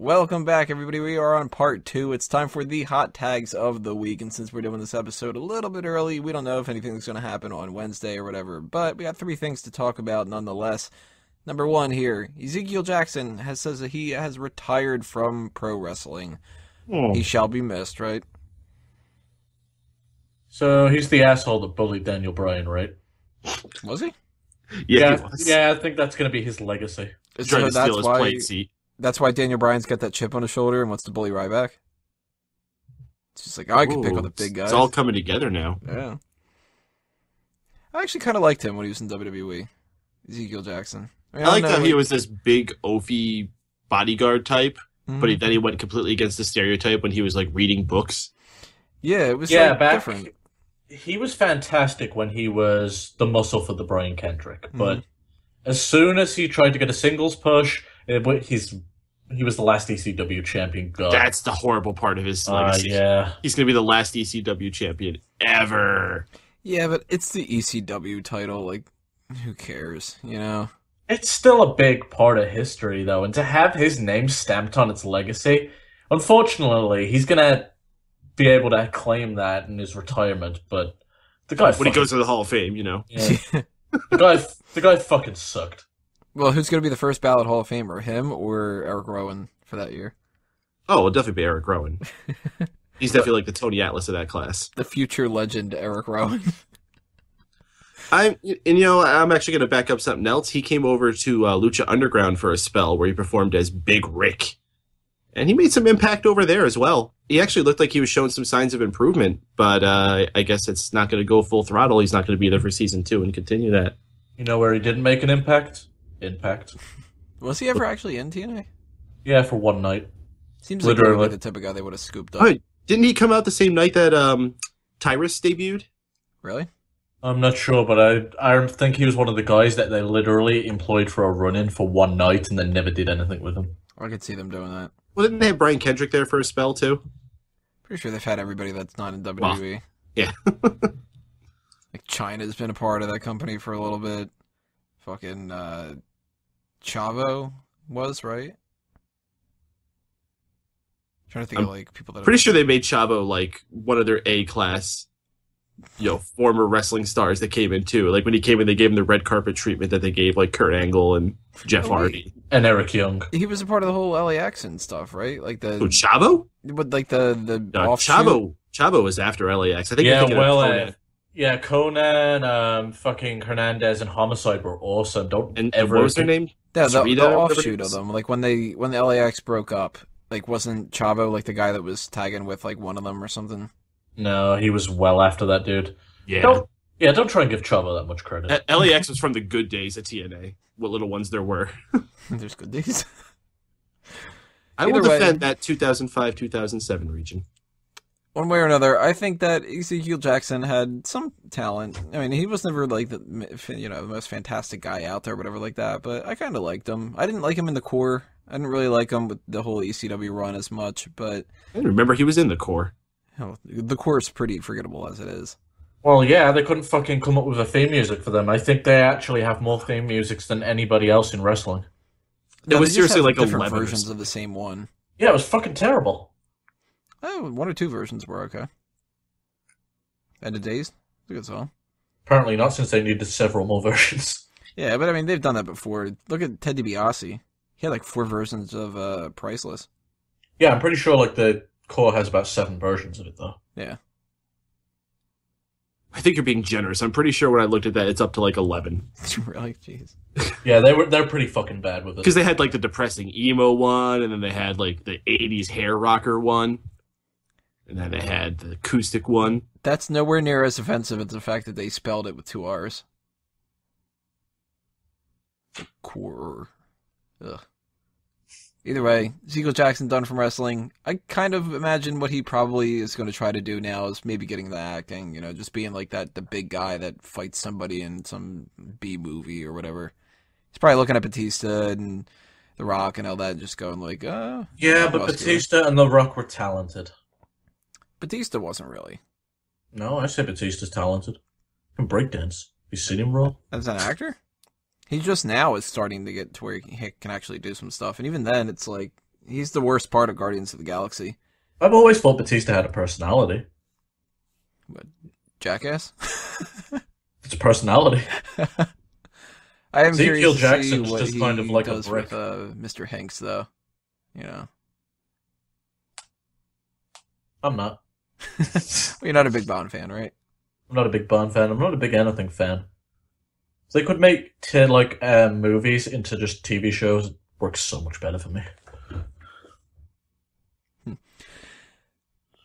Welcome back, everybody. We are on part 2. It's time for the hot tags of the week, and since we're doing this episode a little bit early, we don't know if anything's going to happen on Wednesday or whatever, but we got 3 things to talk about nonetheless. Number 1 here, Ezekiel Jackson says that he has retired from pro wrestling. He shall be missed, right? So he's the asshole that bullied Daniel Bryan, right? Was he? Yeah, he was. yeah, I think that's going to be his legacy. Trying to steal his plate seat. That's why Daniel Bryan's got that chip on his shoulder and wants to bully Ryback. It's just like, I can pick on the big guys. It's all coming together now. Yeah. I actually kind of liked him when he was in WWE. Ezekiel Jackson. I liked how he was this big, oafy bodyguard type, but then he went completely against the stereotype when he was like reading books. Yeah, it was different. He was fantastic when he was the muscle for the Brian Kendrick, but as soon as he tried to get a singles push, he was the last ECW champion. God. That's the horrible part of his legacy. Yeah. He's going to be the last ECW champion ever. Yeah, but it's the ECW title. Like, who cares, you know? It's still a big part of history, though, and to have his name stamped on its legacy, unfortunately, he's going to be able to claim that in his retirement, but the guy... When he goes to the Hall of Fame, you know. Yeah. the guy fucking sucked. Well, who's going to be the first ballot Hall of Famer, him or Eric Rowan for that year? Oh, it'll definitely be Eric Rowan. He's definitely like the Tony Atlas of that class. The future legend, Eric Rowan. I'm actually going to back up something else. He came over to Lucha Underground for a spell where he performed as Big Rick. And he made some impact over there as well. He actually looked like he was showing some signs of improvement, but I guess it's not going to go full throttle. He's not going to be there for Season 2 and continue that. You know where he didn't make an impact? Impact. Was he ever actually in TNA? Yeah, for one night. Seems like he would be the type of guy they would have scooped up. Oh, didn't he come out the same night that Tyrus debuted? Really? I'm not sure, but I think he was one of the guys that they literally employed for a run-in for one night and then never did anything with him. I could see them doing that. Well, didn't they have Brian Kendrick there for a spell, too? Pretty sure they've had everybody that's not in WWE. Well, yeah. Like, China's been a part of that company for a little bit. Fucking, Chavo was, right? I'm trying to think of, like, people that... Pretty sure they made Chavo, like, one of their A-class, former wrestling stars that came in, too. Like, when he came in, they gave him the red carpet treatment that they gave, like, Kurt Angle and Jeff Hardy. And Eric Young. He was a part of the whole LAX and stuff, right? Like the... Oh, Chavo? But, like, the offshoot... Chavo was after LAX. I think Conan, fucking Hernandez, and Homicide were awesome. And what was their name? Yeah, the offshoot of them. Like, when the LAX broke up, like, wasn't Chavo, like, the guy that was tagging with, like, one of them or something? No, he was well after that, dude. Yeah. Don't try and give Chavo that much credit. LAX was from the good days at TNA. What little ones there were. There's good days. I will defend that 2005-2007 region. One way or another, I think that Ezekiel Jackson had some talent. I mean, he was never like the most fantastic guy out there, or whatever like that. But I kind of liked him. I didn't like him in the core. I didn't really like him with the whole ECW run as much. But I didn't remember he was in the core. The core is pretty forgettable as it is. Well, yeah, they couldn't fucking come up with a theme music for them. I think they actually have more theme musics than anybody else in wrestling. It was seriously like different 11 versions of the same one. Yeah, it was fucking terrible. Oh, 1 or 2 versions were okay. End of Days? It's a good song. Apparently not, since they needed several more versions. Yeah, but I mean, they've done that before. Look at Ted DiBiase. He had like 4 versions of Priceless. Yeah, I'm pretty sure like the core has about 7 versions of it, though. Yeah. I think you're being generous. I'm pretty sure when I looked at that, it's up to like 11. Really? Jeez. Yeah, they're pretty fucking bad with it. Because they had like the depressing emo one, and then they had like the 80s hair rocker one. And then they had the acoustic one. That's nowhere near as offensive as the fact that they spelled it with 2 R's. The core. Ugh. Either way, Ezekiel Jackson done from wrestling. I kind of imagine what he probably is going to try to do now is maybe getting the acting, just being like the big guy that fights somebody in some B movie or whatever. He's probably looking at Batista and The Rock and all that and just going like, yeah, but Batista and The Rock were talented. Batista wasn't really. No, I say Batista's talented. He can breakdance. You seen him roll? As an actor? He just now is starting to get to where he can actually do some stuff. And even then, it's like, He's the worst part of Guardians of the Galaxy. I've always thought Batista had a personality. What, jackass? It's a personality. I am Ezekiel curious to see Jackson's what just he kind of like a does brick. with Mr. Hanks, though. You know, I'm not. well, you're not a big Bond fan, right? I'm not a big Bond fan. I'm not a big anything fan. If they could make movies into just TV shows, it works so much better for me.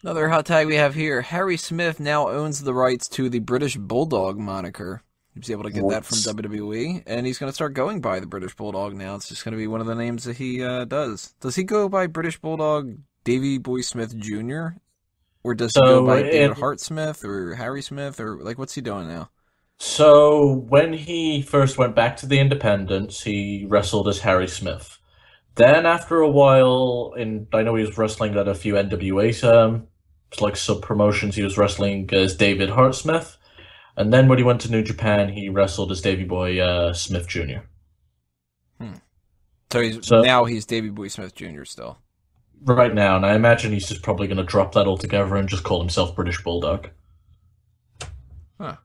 Another hot tag we have here. Harry Smith now owns the rights to the British Bulldog moniker. He was able to get that from WWE, and he's going to start going by the British Bulldog now. It's just going to be one of the names that he does. Does he go by British Bulldog Davey Boy Smith Jr.? Or does he go by David Hart Smith or Harry Smith? Or, like, what's he doing now? So, when he first went back to the Independents, he wrestled as Harry Smith. Then, after a while, I know he was wrestling at a few NWA like sub-promotions, he was wrestling as David Hart Smith. And then when he went to New Japan, he wrestled as Davey Boy Smith Jr. So now he's Davey Boy Smith Jr. still. Right now, and I imagine he's just probably going to drop that altogether and just call himself British Bulldog. Huh.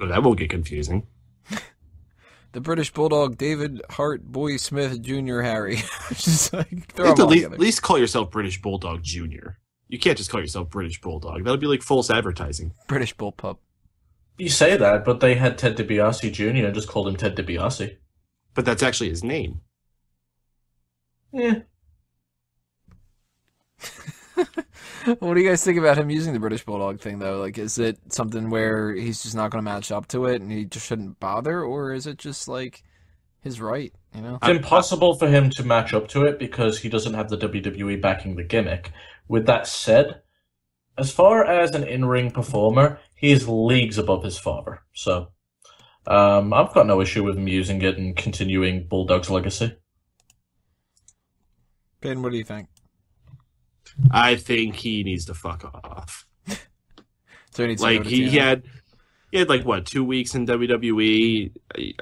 Well, that won't get confusing. The British Bulldog David Hart Boy Smith Jr. Harry. Just like, throw You have them to all at least call yourself British Bulldog Jr. You can't just call yourself British Bulldog. That'll be like false advertising. British Bullpup. You say that, but they had Ted DiBiase Jr. and just called him Ted DiBiase. But that's actually his name. Yeah. What do you guys think about him using the British Bulldog thing, though? Like, is it something where he's just not going to match up to it and he just shouldn't bother? Or is it just, like, his right, you know? It's impossible for him to match up to it because he doesn't have the WWE backing the gimmick. With that said, as far as an in-ring performer, he is leagues above his father. So, I've got no issue with him using it and continuing Bulldog's legacy. Ben, what do you think? I think he needs to fuck off. So he needs to Like go to he TNA. had like what 2 weeks in WWE.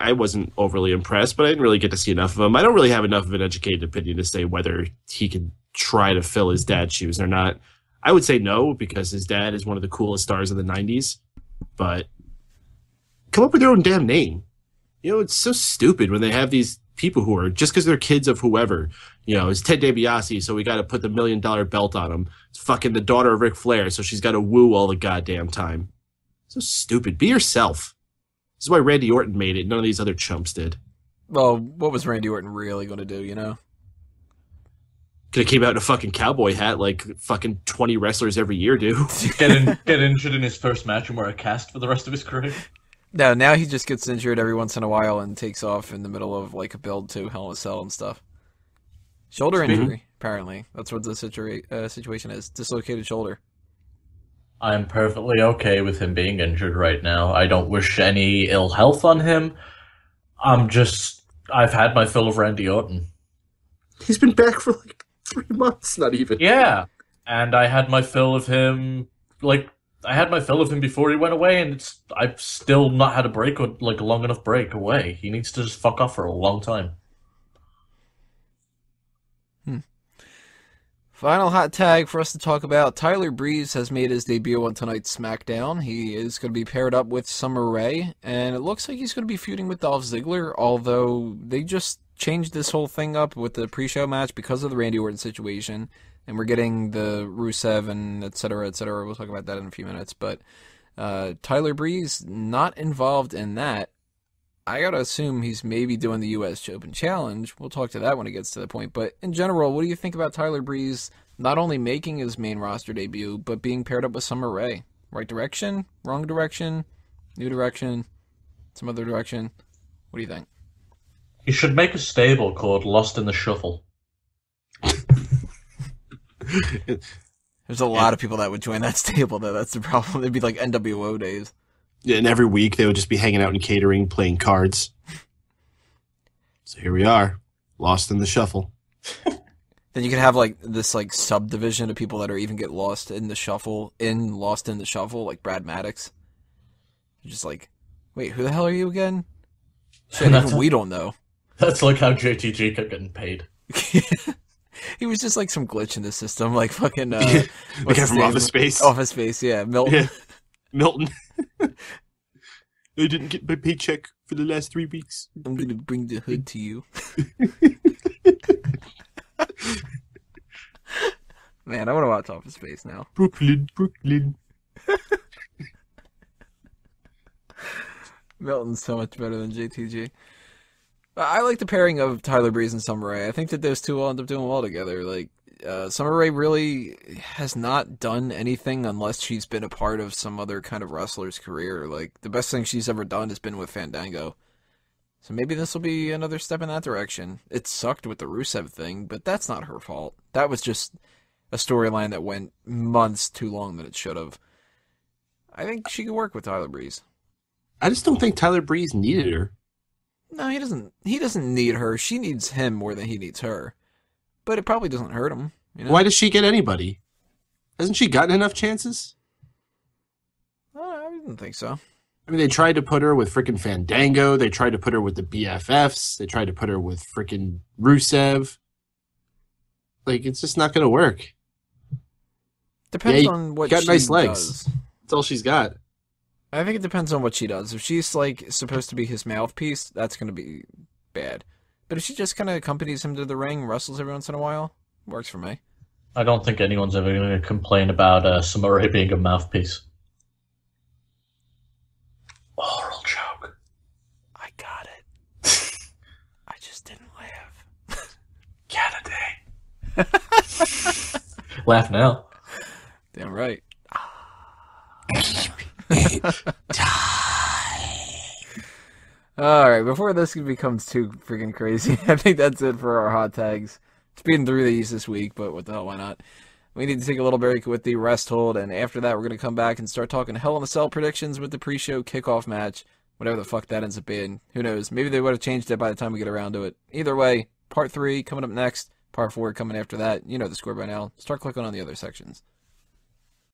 I wasn't overly impressed, but I didn't really get to see enough of him. I don't really have enough of an educated opinion to say whether he could try to fill his dad's shoes or not. I would say no because his dad is one of the coolest stars of the '90s. But come up with your own damn name. You know, it's so stupid when they have these people who are just because they're kids of whoever. You know, it's Ted DiBiase, so we got to put the $1 million belt on him. It's fucking the daughter of Ric Flair, so she's got to woo all the goddamn time. So stupid. Be yourself. This is why Randy Orton made it. None of these other chumps did. Well, what was Randy Orton really going to do, you know? Could have came out in a fucking cowboy hat like fucking 20 wrestlers every year do. Get injured in his first match and wear a cast for the rest of his career. No, now he just gets injured every once in a while and takes off in the middle of like a build to Hell in a Cell and stuff. Shoulder injury, apparently. That's what the situation is. Dislocated shoulder. I'm perfectly okay with him being injured right now. I don't wish any ill health on him. I've had my fill of Randy Orton. He's been back for like 3 months, not even. Yeah, and I had my fill of him, before he went away, and I've still not had a break, or like a long enough break away. He needs to just fuck off for a long time. Final hot tag for us to talk about. Tyler Breeze has made his debut on tonight's SmackDown. He is going to be paired up with Summer Rae, and it looks like he's going to be feuding with Dolph Ziggler, although they just changed this whole thing up with the pre-show match because of the Randy Orton situation, and we're getting the Rusev and et cetera, et cetera. We'll talk about that in a few minutes, but Tyler Breeze not involved in that. I gotta assume he's maybe doing the U.S. Open Challenge. We'll talk to that when it gets to the point. But in general, what do you think about Tyler Breeze not only making his main roster debut, but being paired up with Summer Rae? Right direction? Wrong direction? New direction? Some other direction? What do you think? He should make a stable called Lost in the Shuffle. There's a lot of people that would join that stable, though. That's the problem. It'd be like NWO days. And every week they would just be hanging out in catering, playing cards. So here we are, lost in the shuffle. Then you could have like this like subdivision of people that are even get lost in the shuffle, like Brad Maddox. You're just like, wait, who the hell are you again? Shit, even we don't know. That's like how JTG kept getting paid. He was just like some glitch in the system, like fucking The what's guy his from name? Office Space. Office Space, yeah, Milton. Yeah. Milton. I didn't get my paycheck for the last 3 weeks. I'm gonna bring the hood to you. Man, I want to watch Office Space now. Brooklyn, Brooklyn. Milton's so much better than JTG. I like the pairing of Tyler Breeze and Summer Rae. I think that those two will end up doing well together. Like, Summer Rae really has not done anything unless she's been a part of some other kind of wrestler's career. Like, the best thing she's ever done has been with Fandango. So maybe this will be another step in that direction. It sucked with the Rusev thing, but that's not her fault. That was just a storyline that went months too long than it should have. I think she could work with Tyler Breeze. I just don't think Tyler Breeze needed her. No, he doesn't. He doesn't need her. She needs him more than he needs her. But it probably doesn't hurt him. You know? Why does she get anybody? Hasn't she gotten enough chances? I didn't think so. I mean, they tried to put her with frickin' Fandango. They tried to put her with the BFFs. They tried to put her with frickin' Rusev. Like, it's just not going to work. Depends on what got she nice legs. does. That's all she's got. I think it depends on what she does. If she's, like, supposed to be his mouthpiece, that's going to be bad. But if she just kind of accompanies him to the ring, wrestles every once in a while, works for me. I don't think anyone's ever going to complain about Summer Rae being a mouthpiece. Oral joke. I got it. I just didn't laugh. Canada. Laugh now. Damn right. Alright, before this becomes too freaking crazy, I think that's it for our hot tags. Speeding through these this week, but what the hell, why not? We need to take a little break with the rest hold, and after that we're going to come back and start talking Hell in a Cell predictions with the pre-show kickoff match. Whatever the fuck that ends up being. Who knows? Maybe they would have changed it by the time we get around to it. Either way, part 3 coming up next, part 4 coming after that. You know the score by now. Start clicking on the other sections.